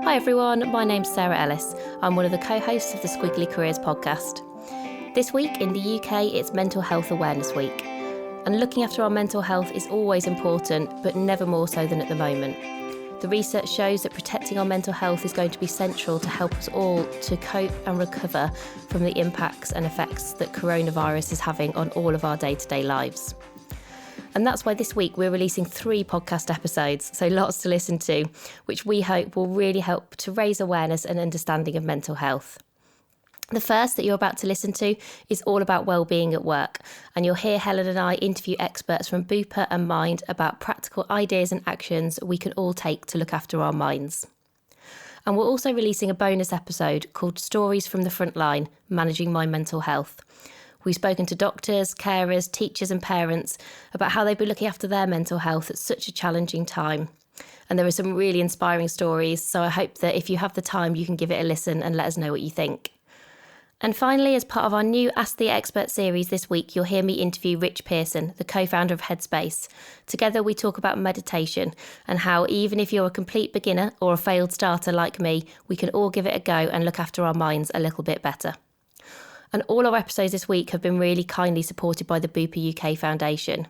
Hi everyone, my name's Sarah Ellis. I'm one of the co-hosts of the Squiggly Careers podcast. This week in the UK, it's Mental Health Awareness Week. And looking after our mental health is always important, but never more so than at the moment. The research shows that protecting our mental health is going to be central to help us all to cope and recover from the impacts and effects that coronavirus is having on all of our day-to-day lives. And that's why this week we're releasing 3 podcast episodes, so lots to listen to, which we hope will really help to raise awareness and understanding of mental health. The first that you're about to listen to is all about wellbeing at work, and you'll hear Helen and I interview experts from Bupa and Mind about practical ideas and actions we can all take to look after our minds. And we're also releasing a bonus episode called Stories from the Frontline, Managing My Mental Health. We've spoken to doctors, carers, teachers and parents about how they've been looking after their mental health at such a challenging time. And there are some really inspiring stories, so I hope that if you have the time, you can give it a listen and let us know what you think. And finally, as part of our new Ask the Expert series this week, you'll hear me interview Rich Pearson, the co-founder of Headspace. Together we talk about meditation and how even if you're a complete beginner or a failed starter like me, we can all give it a go and look after our minds a little bit better. And all our episodes this week have been really kindly supported by the Bupa UK Foundation.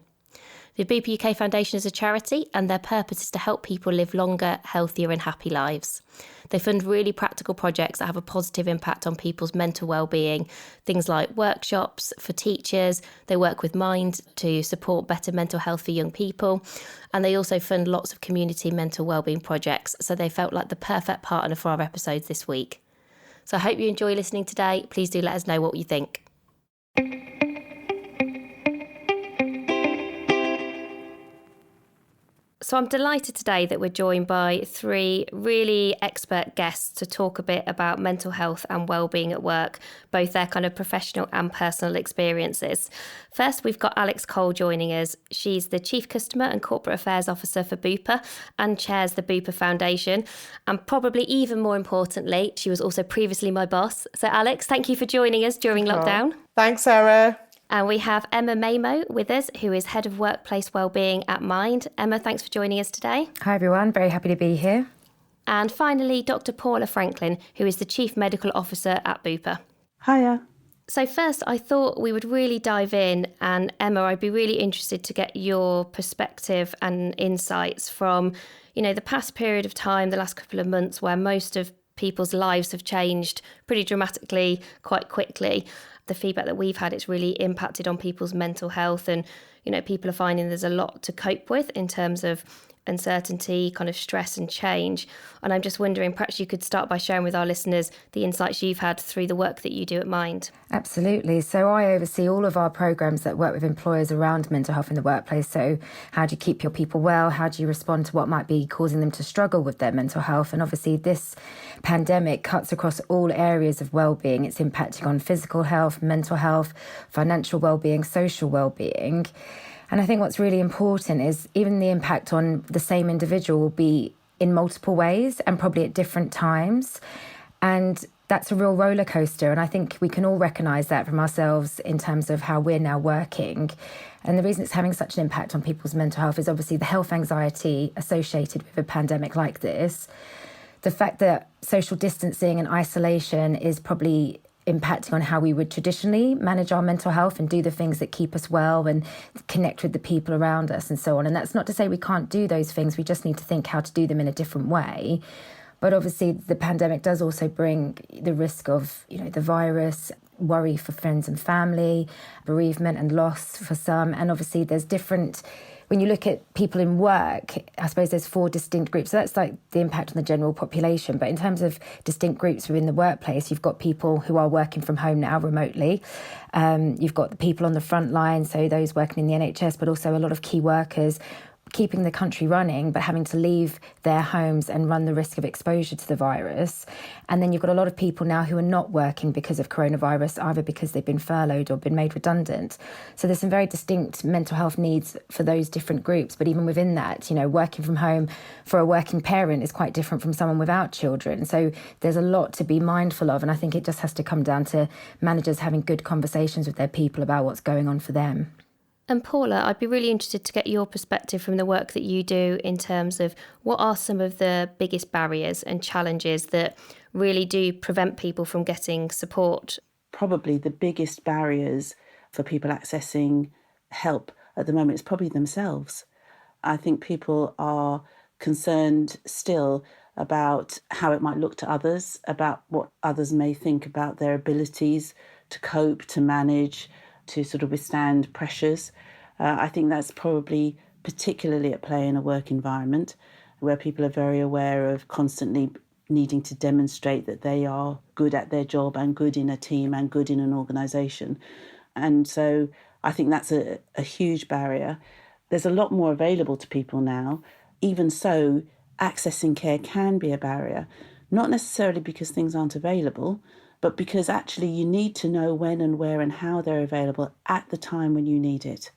The Bupa UK Foundation is a charity and their purpose is to help people live longer, healthier and happy lives. They fund really practical projects that have a positive impact on people's mental wellbeing, things like workshops for teachers. They work with Mind to support better mental health for young people. And they also fund lots of community mental wellbeing projects. So they felt like the perfect partner for our episodes this week. So I hope you enjoy listening today. Please do let us know what you think. So I'm delighted today that we're joined by 3 really expert guests to talk a bit about mental health and wellbeing at work, both their kind of professional and personal experiences. First, we've got Alex Cole joining us. She's the Chief Customer and Corporate Affairs Officer for Bupa and chairs the Bupa Foundation. And probably even more importantly, she was also previously my boss. So Alex, thank you for joining us during lockdown. Thanks, Sarah. And we have Emma Mamo with us, who is Head of Workplace Wellbeing at Mind. Emma, thanks for joining us today. Hi, everyone. Very happy to be here. And finally, Dr. Paula Franklin, who is the Chief Medical Officer at Bupa. Hiya. So first, I thought we would really dive in. And Emma, I'd be really interested to get your perspective and insights from, the past period of time, the last couple of months, where most of people's lives have changed pretty dramatically, quite quickly. The feedback that we've had, it's really impacted on people's mental health, and people are finding there's a lot to cope with in terms of uncertainty, kind of stress and change. And I'm just wondering, perhaps you could start by sharing with our listeners the insights you've had through the work that you do at Mind. Absolutely. So I oversee all of our programs that work with employers around mental health in the workplace. So how do you keep your people well? How do you respond to what might be causing them to struggle with their mental health? And obviously this pandemic cuts across all areas of wellbeing. It's impacting on physical health, mental health, financial wellbeing, social wellbeing. And I think what's really important is even the impact on the same individual will be in multiple ways and probably at different times. And that's a real roller coaster. And I think we can all recognise that from ourselves in terms of how we're now working. And the reason it's having such an impact on people's mental health is obviously the health anxiety associated with a pandemic like this. The fact that social distancing and isolation is probably impacting on how we would traditionally manage our mental health and do the things that keep us well and connect with the people around us and so on. And that's not to say we can't do those things. We just need to think how to do them in a different way. But obviously the pandemic does also bring the risk of, the virus, worry for friends and family, bereavement and loss for some. And obviously there's different. When you look at people in work, I suppose there's 4 distinct groups. So that's like the impact on the general population. But in terms of distinct groups within the workplace, you've got people who are working from home now remotely. You've got the people on the front line, so those working in the NHS, but also a lot of key workers keeping the country running, but having to leave their homes and run the risk of exposure to the virus. And then you've got a lot of people now who are not working because of coronavirus, either because they've been furloughed or been made redundant. So there's some very distinct mental health needs for those different groups. But even within that, working from home for a working parent is quite different from someone without children. So there's a lot to be mindful of. And I think it just has to come down to managers having good conversations with their people about what's going on for them. And Paula, I'd be really interested to get your perspective from the work that you do in terms of what are some of the biggest barriers and challenges that really do prevent people from getting support? Probably the biggest barriers for people accessing help at the moment is probably themselves. I think people are concerned still about how it might look to others, about what others may think about their abilities to cope, to manage, to sort of withstand pressures. I think that's probably particularly at play in a work environment where people are very aware of constantly needing to demonstrate that they are good at their job and good in a team and good in an organisation. And so I think that's a huge barrier. There's a lot more available to people now. Even so, accessing care can be a barrier, not necessarily because things aren't available, but because actually you need to know when and where and how they're available at the time when you need it.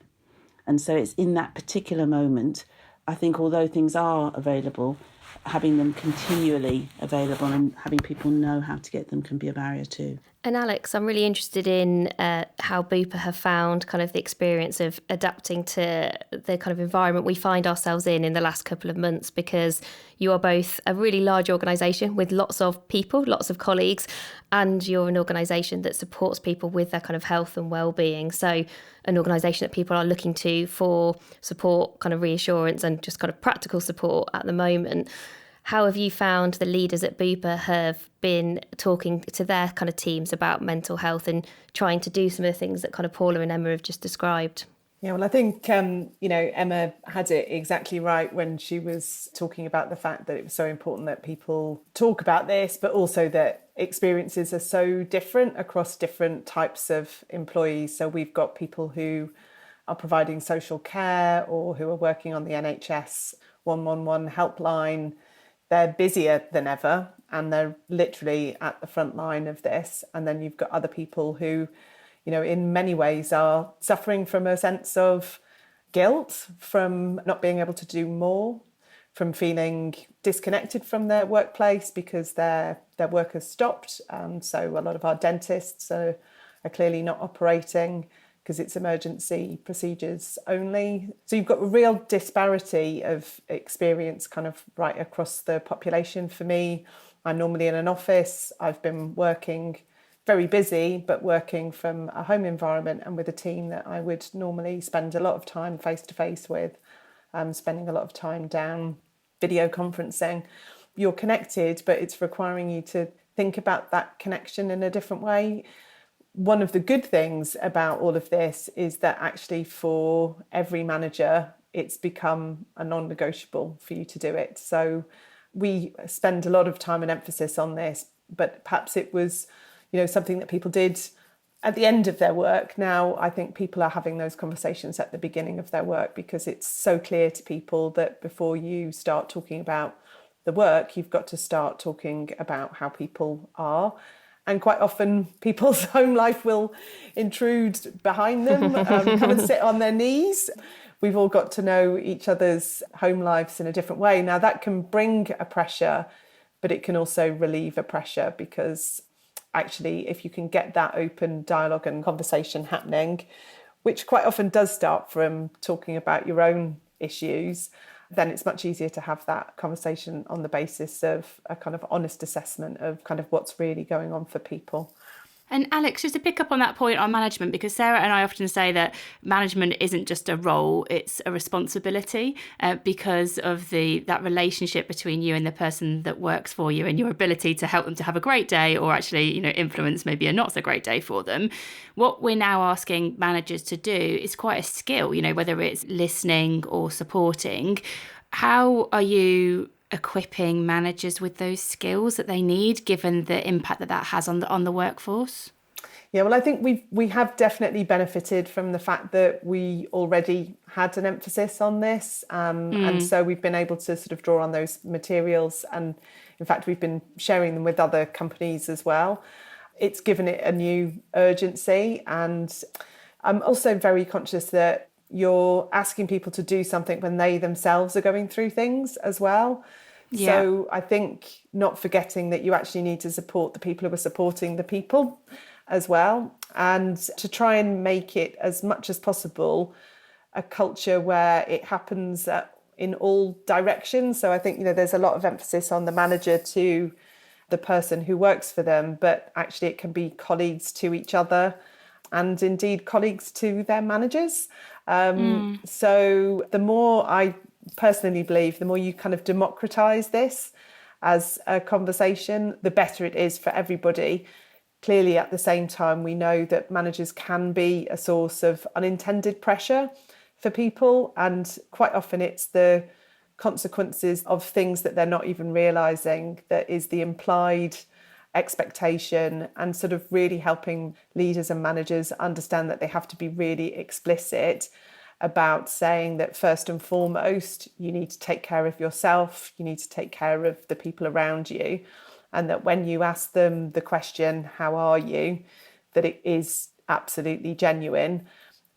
And so it's in that particular moment, I think, although things are available, having them continually available and having people know how to get them can be a barrier too. And Alex, I'm really interested in how Bupa have found kind of the experience of adapting to the kind of environment we find ourselves in the last couple of months, because you are both a really large organisation with lots of people, lots of colleagues, and you're an organisation that supports people with their kind of health and well-being. So an organisation that people are looking to for support, kind of reassurance and just kind of practical support at the moment. How have you found the leaders at Bupa have been talking to their kind of teams about mental health and trying to do some of the things that kind of Paula and Emma have just described? Yeah, well, I think, Emma had it exactly right when she was talking about the fact that it was so important that people talk about this, but also that experiences are so different across different types of employees. So we've got people who are providing social care or who are working on the NHS 111 helpline. They're busier than ever and they're literally at the front line of this. And then you've got other people who, in many ways are suffering from a sense of guilt, from not being able to do more, from feeling disconnected from their workplace because their work has stopped. So a lot of our dentists are clearly not operating because it's emergency procedures only. So you've got a real disparity of experience kind of right across the population. For me, I'm normally in an office. I've been working very busy, but working from a home environment and with a team that I would normally spend a lot of time face-to-face with, spending a lot of time down video conferencing. You're connected, but it's requiring you to think about that connection in a different way. One of the good things about all of this is that actually for every manager, it's become a non-negotiable for you to do it. So we spend a lot of time and emphasis on this, but perhaps it was, something that people did at the end of their work. Now, I think people are having those conversations at the beginning of their work because it's so clear to people that before you start talking about the work, you've got to start talking about how people are. And quite often people's home life will intrude behind them, come and sit on their knees. We've all got to know each other's home lives in a different way. Now that can bring a pressure, but it can also relieve a pressure because actually if you can get that open dialogue and conversation happening, which quite often does start from talking about your own issues, then it's much easier to have that conversation on the basis of a kind of honest assessment of kind of what's really going on for people. And Alex, just to pick up on that point on management, because Sarah and I often say that management isn't just a role, it's a responsibility because of that relationship between you and the person that works for you and your ability to help them to have a great day or actually, influence maybe a not so great day for them. What we're now asking managers to do is quite a skill, whether it's listening or supporting. How are you equipping managers with those skills that they need, given the impact that has on the workforce? Yeah, well, I think we have definitely benefited from the fact that we already had an emphasis on this, and so we've been able to sort of draw on those materials, and in fact we've been sharing them with other companies as well. It's given it a new urgency, and I'm also very conscious that you're asking people to do something when they themselves are going through things as well. Yeah. So I think not forgetting that you actually need to support the people who are supporting the people as well, and to try and make it as much as possible a culture where it happens in all directions. So I think, there's a lot of emphasis on the manager to the person who works for them, but actually it can be colleagues to each other and indeed colleagues to their managers. So the more, I personally believe, the more you kind of democratise this as a conversation, the better it is for everybody. Clearly, at the same time, we know that managers can be a source of unintended pressure for people, and quite often it's the consequences of things that they're not even realising that is the implied expectation, and sort of really helping leaders and managers understand that they have to be really explicit about saying that first and foremost, you need to take care of yourself, you need to take care of the people around you, and that when you ask them the question, how are you, that it is absolutely genuine,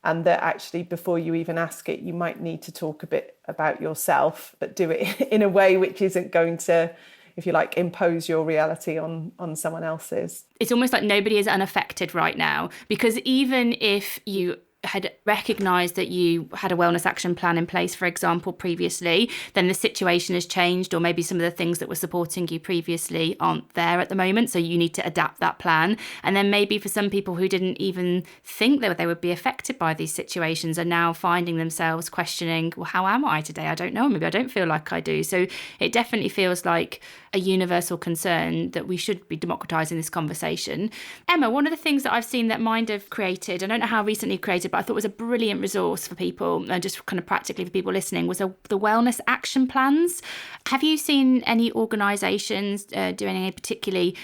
and that actually before you even ask it, you might need to talk a bit about yourself, but do it in a way which isn't going to, if you like, impose your reality on someone else's. It's almost like nobody is unaffected right now, because even if you had recognised that you had a wellness action plan in place, for example, previously, then the situation has changed, or maybe some of the things that were supporting you previously aren't there at the moment. So you need to adapt that plan. And then maybe for some people who didn't even think that they would be affected by these situations are now finding themselves questioning, well, how am I today? I don't know. Maybe I don't feel like I do. So it definitely feels like a universal concern that we should be democratising this conversation. Emma, one of the things that I've seen that Mind have created, I don't know how recently created, but I thought was a brilliant resource for people, and just kind of practically for people listening, was the wellness action plans. Have you seen any organisations doing any particularly,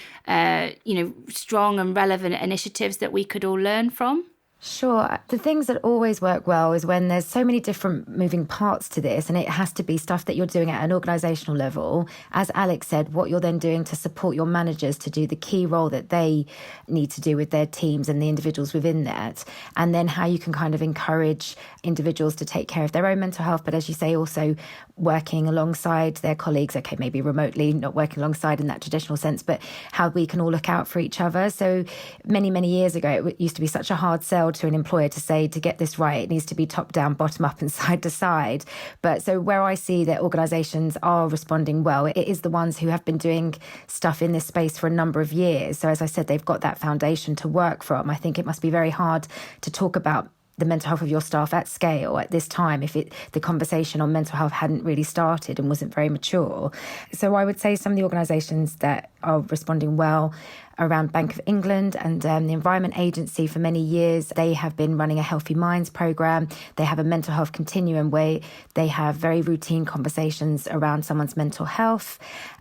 strong and relevant initiatives that we could all learn from? Sure. The things that always work well is when there's so many different moving parts to this, and it has to be stuff that you're doing at an organisational level. As Alex said, what you're then doing to support your managers to do the key role that they need to do with their teams and the individuals within that. And then how you can kind of encourage individuals to take care of their own mental health, but as you say, also working alongside their colleagues, okay, maybe remotely, not working alongside in that traditional sense, but how we can all look out for each other. So many, many years ago, it used to be such a hard sell to an employer to say, to get this right, it needs to be top down, bottom up and side to side. But so where I see that organisations are responding well, it is the ones who have been doing stuff in this space for a number of years. So as I said, they've got that foundation to work from. I think it must be very hard to talk about the mental health of your staff at scale at this time if the conversation on mental health hadn't really started and wasn't very mature. So I would say some of the organisations that are responding well around Bank of England and the Environment Agency for many years, they have been running a Healthy Minds programme. They have a mental health continuum where they have very routine conversations around someone's mental health,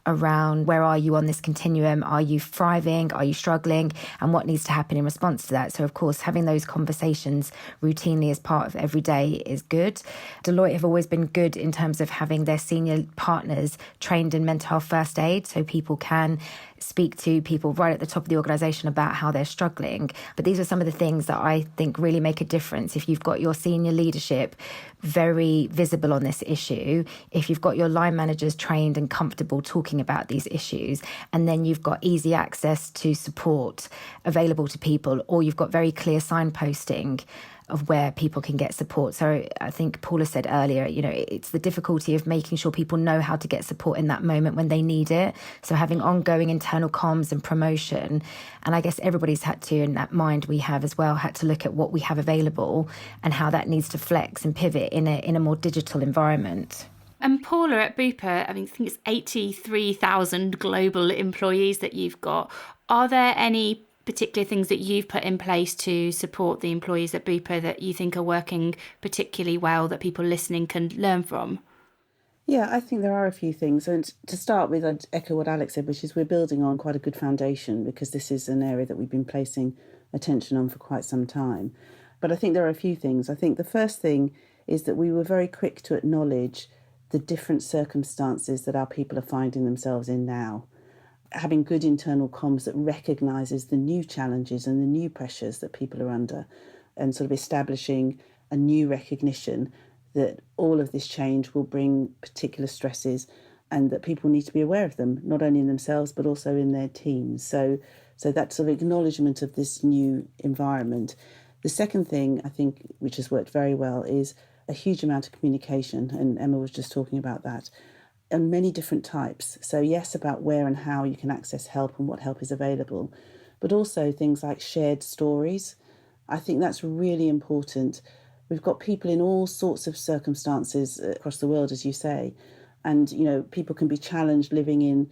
around where are you on this continuum? Are you thriving? Are you struggling? And what needs to happen in response to that? So, of course, having those conversations routinely as part of every day is good. Deloitte have always been good in terms of having their senior partners trained in mental health first aid, so people can speak to people right at the top of the organisation about how they're struggling. But these are some of the things that I think really make a difference. If you've got your senior leadership very visible on this issue, if you've got your line managers trained and comfortable talking about these issues, and then you've got easy access to support available to people, or you've got very clear signposting of where people can get support. So I think Paula said earlier, it's the difficulty of making sure people know how to get support in that moment when they need it. So having ongoing internal comms and promotion. And I guess everybody's had to, in that Mind we have as well, had to look at what we have available and how that needs to flex and pivot in a more digital environment. And Paula, at Bupa, I think it's 83,000 global employees that you've got. Are there any particular things that you've put in place to support the employees at Bupa that you think are working particularly well that people listening can learn from? Yeah, I think there are a few things. And to start with, I'd echo what Alex said, which is we're building on quite a good foundation because this is an area that we've been placing attention on for quite some time. But I think there are a few things. I think the first thing is that we were very quick to acknowledge the different circumstances that our people are finding themselves in now. Having good internal comms that recognises the new challenges and the new pressures that people are under, and sort of establishing a new recognition that all of this change will bring particular stresses and that people need to be aware of them, not only in themselves but also in their teams. So that sort of acknowledgement of this new environment. The second thing I think, which has worked very well, is a huge amount of communication, and Emma was just talking about that, and many different types. So yes, about where and how you can access help and what help is available, but also things like shared stories. I think that's really important. We've got people in all sorts of circumstances across the world, as you say, and people can be challenged living in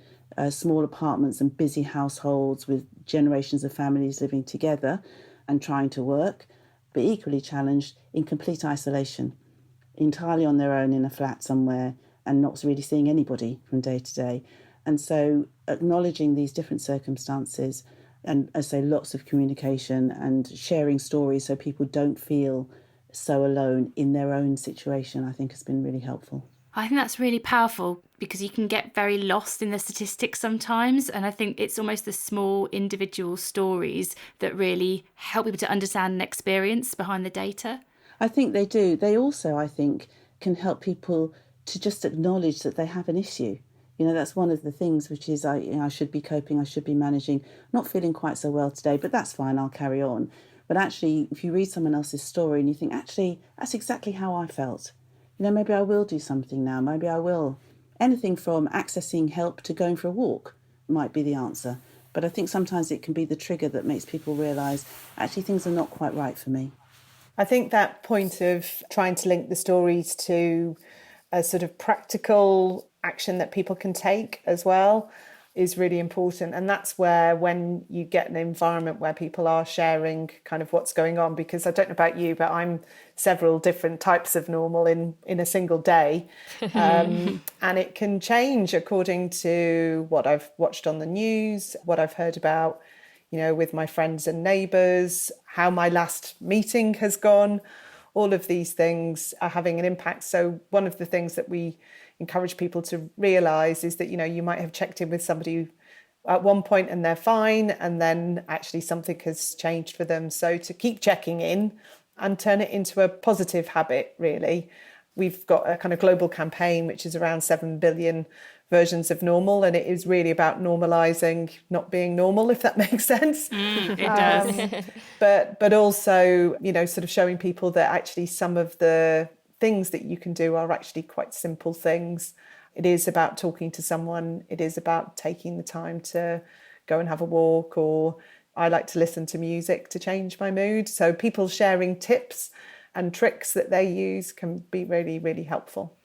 small apartments and busy households with generations of families living together and trying to work, but equally challenged in complete isolation, entirely on their own in a flat somewhere and not really seeing anybody from day to day. And so acknowledging these different circumstances and, as I say, lots of communication and sharing stories so people don't feel so alone in their own situation, I think has been really helpful. I think that's really powerful because you can get very lost in the statistics sometimes. And I think it's almost the small individual stories that really help people to understand and experience behind the data. I think they do. They also, I think, can help people to just acknowledge that they have an issue. That's one of the things, which is I should be coping, I should be managing, not feeling quite so well today, but that's fine, I'll carry on. But actually, if you read someone else's story and you think, actually, that's exactly how I felt. Maybe I will do something now, maybe I will. Anything from accessing help to going for a walk might be the answer. But I think sometimes it can be the trigger that makes people realise, actually, things are not quite right for me. I think that point of trying to link the stories to a sort of practical action that people can take as well is really important. And that's where, when you get an environment where people are sharing kind of what's going on, because I don't know about you, but I'm several different types of normal in a single day. And it can change according to what I've watched on the news, what I've heard about, with my friends and neighbours, how my last meeting has gone. All of these things are having an impact. So one of the things that we encourage people to realise is that, you might have checked in with somebody at one point and they're fine, and then actually something has changed for them. So to keep checking in and turn it into a positive habit, really. We've got a kind of global campaign, which is around 7 billion versions of normal, and it is really about normalising not being normal, if that makes sense. It does. But also, sort of showing people that actually some of the things that you can do are actually quite simple things. It is about talking to someone. It is about taking the time to go and have a walk, or I like to listen to music to change my mood. So people sharing tips and tricks that they use can be really, really helpful.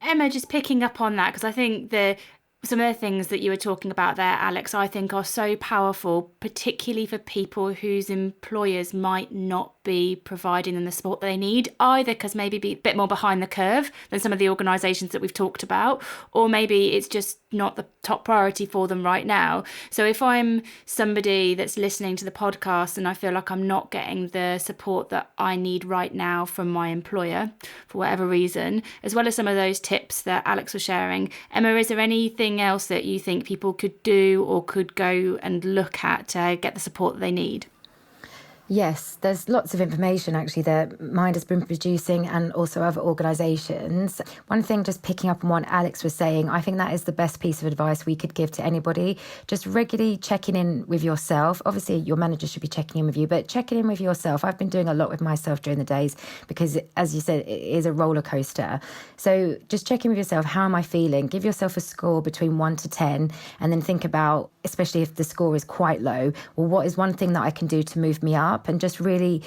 Emma, just picking up on that, because I think some of the things that you were talking about there, Alex, I think are so powerful, particularly for people whose employers might not be providing them the support they need, either because maybe be a bit more behind the curve than some of the organisations that we've talked about, or maybe it's just not the top priority for them right now. So if I'm somebody that's listening to the podcast and I feel like I'm not getting the support that I need right now from my employer for whatever reason, as well as some of those tips that Alex was sharing, Emma, is there anything else that you think people could do or could go and look at to get the support that they need? Yes, there's lots of information actually that Mind has been producing, and also other organisations. One thing, just picking up on what Alex was saying, I think that is the best piece of advice we could give to anybody. Just regularly checking in with yourself. Obviously, your manager should be checking in with you, but checking in with yourself. I've been doing a lot with myself during the days because, as you said, it is a roller coaster. So just check in with yourself. How am I feeling? Give yourself a score between 1 to 10, and then think about, especially if the score is quite low, well, what is one thing that I can do to move me up? And just really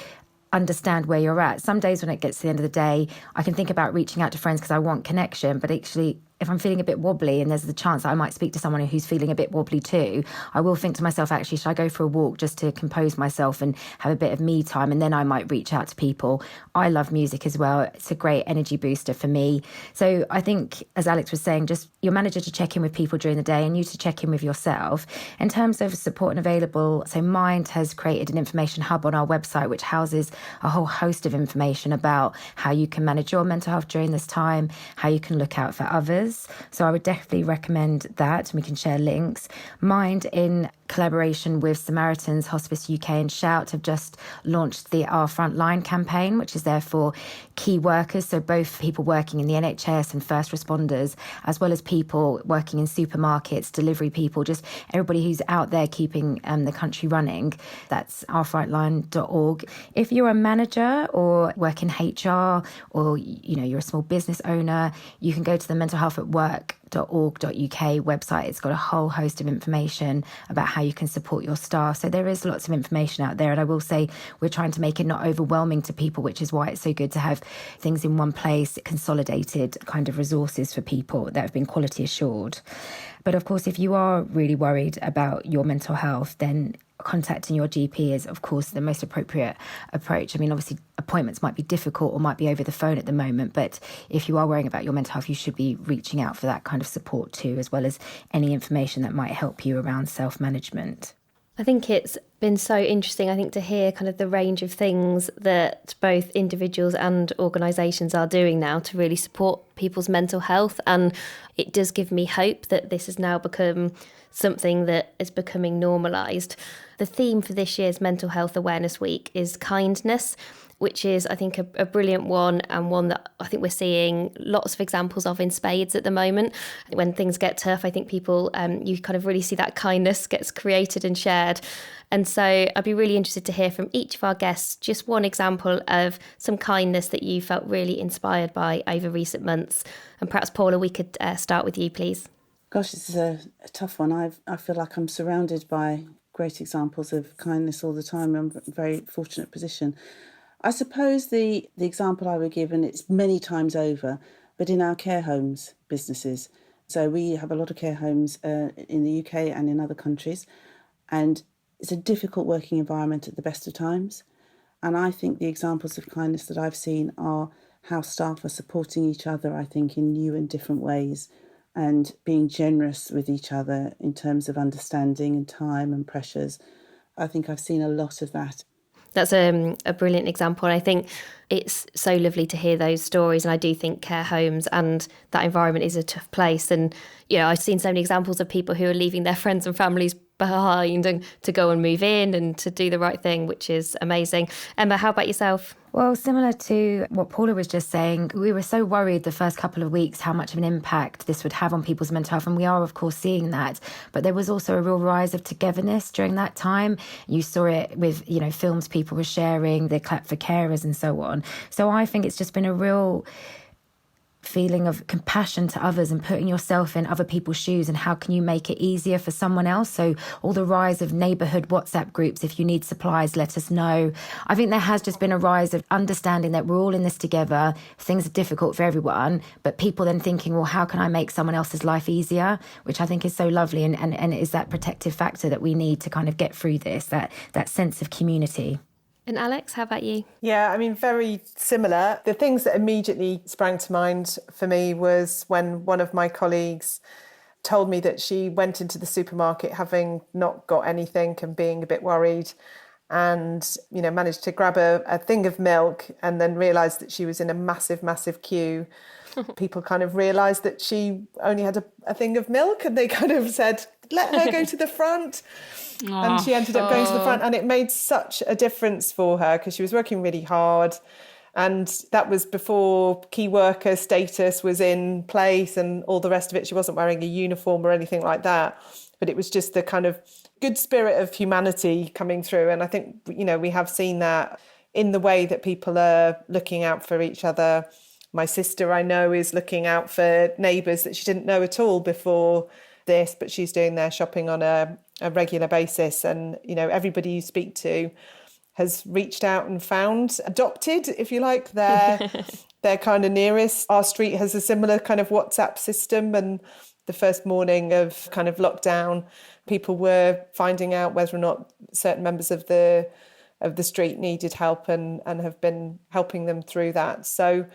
understand where you're at. Some days when it gets to the end of the day, I can think about reaching out to friends because I want connection, but actually, if I'm feeling a bit wobbly and there's the chance that I might speak to someone who's feeling a bit wobbly too, I will think to myself, actually, should I go for a walk just to compose myself and have a bit of me time? And then I might reach out to people. I love music as well. It's a great energy booster for me. So I think, as Alex was saying, just your manager to check in with people during the day and you to check in with yourself. In terms of support and available, so Mind has created an information hub on our website, which houses a whole host of information about how you can manage your mental health during this time, how you can look out for others. So I would definitely recommend that, and we can share links. Mind in collaboration with Samaritans, Hospice UK and Shout, have just launched the Our Frontline campaign, which is there for key workers, so both people working in the NHS and first responders, as well as people working in supermarkets, delivery people, just everybody who's out there keeping the country running. That's ourfrontline.org. If you're a manager or work in HR, or you're a small business owner, you can go to the Mental Health at Work.org.uk website. It's got a whole host of information about how you can support your staff. So there is lots of information out there. And I will say we're trying to make it not overwhelming to people, which is why it's so good to have things in one place, consolidated kind of resources for people that have been quality assured. But of course, if you are really worried about your mental health, then contacting your GP is, of course, the most appropriate approach. I mean, obviously, appointments might be difficult or might be over the phone at the moment, but if you are worrying about your mental health, you should be reaching out for that kind of support too, as well as any information that might help you around self-management. I think it's been so interesting, to hear kind of the range of things that both individuals and organisations are doing now to really support people's mental health. And it does give me hope that this has now become something that is becoming normalised. The theme for this year's Mental Health Awareness Week is kindness, which is, I think, a brilliant one, and one that I think we're seeing lots of examples of in spades at the moment. When things get tough, I think people, you kind of really see that kindness gets created and shared. And so I'd be really interested to hear from each of our guests just one example of some kindness that you felt really inspired by over recent months. And perhaps, Paula, we could start with you, please. Gosh, this is a tough one. I feel like I'm surrounded by great examples of kindness all the time. I'm in a very fortunate position. I suppose the example I would give, and it's many times over, but in our care homes businesses. So we have a lot of care homes in the UK and in other countries, and it's a difficult working environment at the best of times. And I think the examples of kindness that I've seen are how staff are supporting each other, I think, in new and different ways, and being generous with each other in terms of understanding and time and pressures. I think I've seen a lot of that. That's a brilliant example. And I think it's so lovely to hear those stories. And I do think care homes and that environment is a tough place. And, I've seen so many examples of people who are leaving their friends and families behind and to go and move in and to do the right thing, which is amazing. Emma, how about yourself? Well, similar to what Paula was just saying, we were so worried the first couple of weeks how much of an impact this would have on people's mental health. And we are, of course, seeing that. But there was also a real rise of togetherness during that time. You saw it with, films people were sharing, the clap for carers and so on. So I think it's just been a real feeling of compassion to others and putting yourself in other people's shoes, and how can you make it easier for someone else. So all the rise of neighbourhood WhatsApp groups, if you need supplies, let us know. I think there has just been a rise of understanding that we're all in this together. Things are difficult for everyone, but people then thinking, well, how can I make someone else's life easier? Which I think is so lovely, and it is that protective factor that we need to kind of get through this, that sense of community. And Alex, how about you? Yeah, very similar. The things that immediately sprang to mind for me was when one of my colleagues told me that she went into the supermarket having not got anything and being a bit worried, and managed to grab a thing of milk and then realised that she was in a massive queue. People kind of realised that she only had a thing of milk, and they kind of said, let her go to the front. And she ended up going to the front, and it made such a difference for her because she was working really hard. And that was before key worker status was in place and all the rest of it. She wasn't wearing a uniform or anything like that. But it was just the kind of good spirit of humanity coming through. And I think, we have seen that in the way that people are looking out for each other. My sister, I know, is looking out for neighbours that she didn't know at all before this, but she's doing their shopping on a regular basis. And, everybody you speak to has reached out and adopted, if you like, their kind of nearest. Our street has a similar kind of WhatsApp system, and the first morning of kind of lockdown, people were finding out whether or not certain members of the street needed help and have been helping them through that. So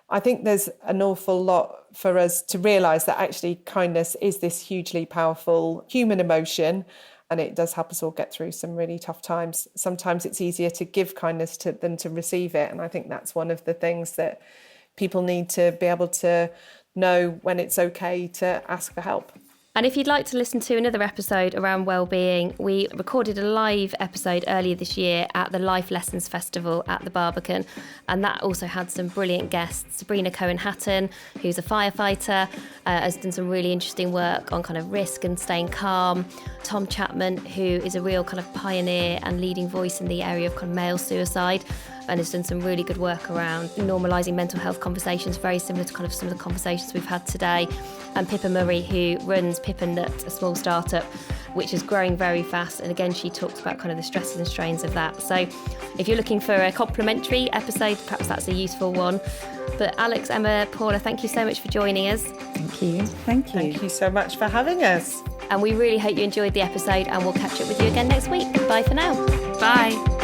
I think there's an awful lot for us to realise that actually kindness is this hugely powerful human emotion, and it does help us all get through some really tough times. Sometimes it's easier to give kindness than to receive it, and I think that's one of the things that people need to be able to know when it's okay to ask for help. And if you'd like to listen to another episode around wellbeing, we recorded a live episode earlier this year at the Life Lessons Festival at the Barbican, and that also had some brilliant guests. Sabrina Cohen-Hatton, who's a firefighter, has done some really interesting work on kind of risk and staying calm. Tom Chapman, who is a real kind of pioneer and leading voice in the area of kind of male suicide, and has done some really good work around normalising mental health conversations, very similar to kind of some of the conversations we've had today. And Pippa Murray, who runs Pippa Nut, a small startup, which is growing very fast. And again, she talks about kind of the stresses and strains of that. So if you're looking for a complimentary episode, perhaps that's a useful one. But Alex, Emma, Paula, thank you so much for joining us. Thank you. Thank you. Thank you so much for having us. And we really hope you enjoyed the episode, and we'll catch up with you again next week. Bye for now. Bye.